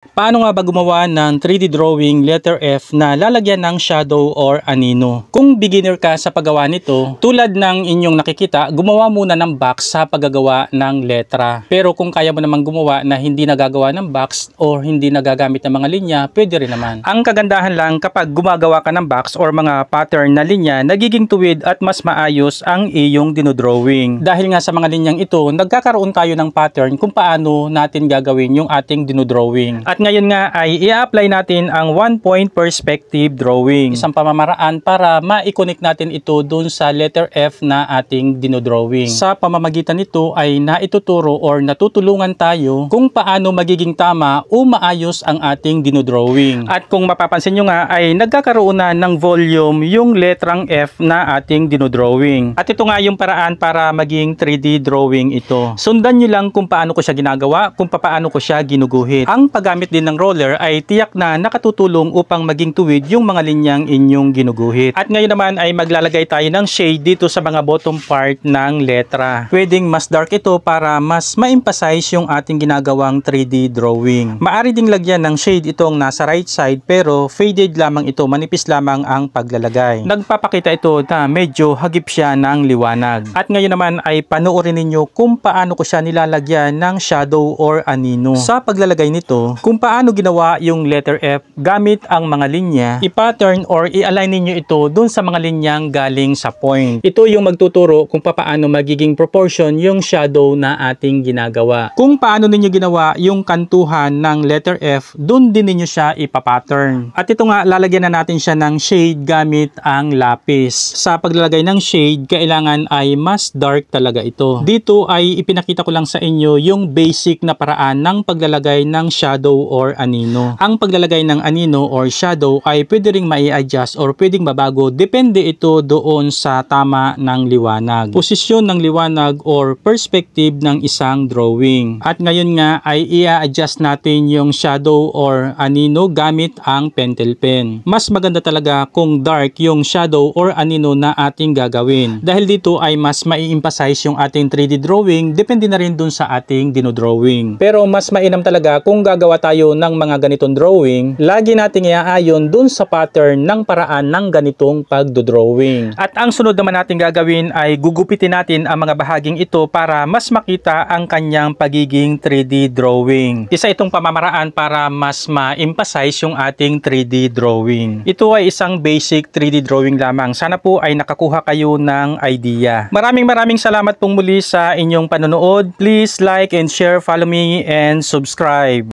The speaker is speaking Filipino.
Paano nga ba gumawa ng 3D drawing letter F na lalagyan ng shadow or anino? Kung beginner ka sa paggawa nito, tulad ng inyong nakikita, gumawa muna ng box sa paggagawa ng letra. Pero kung kaya mo namang gumawa na hindi nagagawa ng box or hindi nagagamit ng mga linya, pwede rin naman. Ang kagandahan lang kapag gumagawa ka ng box or mga pattern na linya, nagiging tuwid at mas maayos ang iyong dinodrawing. Dahil nga sa mga linyang ito, nagkakaroon tayo ng pattern kung paano natin gagawin yung ating dinodrawing. At ngayon nga ay i-apply natin ang 1-point perspective drawing. Isang pamamaraan para ma-connect natin ito dun sa letter F na ating dinodrawing. Sa pamamagitan nito ay naituturo or natutulungan tayo kung paano magiging tama o maayos ang ating dinodrawing. At kung mapapansin nyo nga ay nagkakaroon na ng volume yung letrang F na ating dinodrawing. At ito nga yung paraan para maging 3D drawing ito. Sundan nyo lang kung paano ko siya ginagawa, kung paano ko siya ginuguhit. Ang paggamit din ng roller ay tiyak na nakatutulong upang maging tuwid yung mga linyang inyong ginuguhit. At ngayon naman ay maglalagay tayo ng shade dito sa mga bottom part ng letra. Pwedeng mas dark ito para mas ma-emphasize yung ating ginagawang 3D drawing. Maaari ding lagyan ng shade itong nasa right side pero faded lamang ito, manipis lamang ang paglalagay. Nagpapakita ito na medyo hagip siya ng liwanag. At ngayon naman ay panoorin ninyo kung paano ko siya nilalagyan ng shadow or anino. Sa paglalagay nito, kung paano ginawa yung letter F gamit ang mga linya, i-pattern or i-align ninyo ito dun sa mga linyang galing sa point. Ito yung magtuturo kung paano magiging proportion yung shadow na ating ginagawa. Kung paano ninyo ginawa yung kantuhan ng letter F, dun din ninyo siya ipapattern. At ito nga, lalagyan na natin siya ng shade gamit ang lapis. Sa paglalagay ng shade, kailangan ay mas dark talaga ito. Dito ay ipinakita ko lang sa inyo yung basic na paraan ng paglalagay ng shadow or anino. Ang paglalagay ng anino or shadow ay pwede ring mai-adjust or pwedeng mabago. Depende ito doon sa tama ng liwanag, posisyon ng liwanag or perspective ng isang drawing. At ngayon nga ay i-adjust natin yung shadow or anino gamit ang pentel pen. Mas maganda talaga kung dark yung shadow or anino na ating gagawin. Dahil dito ay mas mai-emphasize yung ating 3D drawing, depende na rin dun sa ating dinodrawing. Pero mas mainam talaga kung gagawa tayo ng mga ganitong drawing, lagi nating iaayon dun sa pattern ng paraan ng ganitong pagdodrawing. At ang sunod naman natin gagawin ay gugupitin natin ang mga bahaging ito para mas makita ang kanyang pagiging 3D drawing. Isa itong pamamaraan para mas ma-emphasize yung ating 3D drawing. Ito ay isang basic 3D drawing lamang. Sana po ay nakakuha kayo ng idea. Maraming salamat pong muli sa inyong panonood. Please like and share, follow me and subscribe.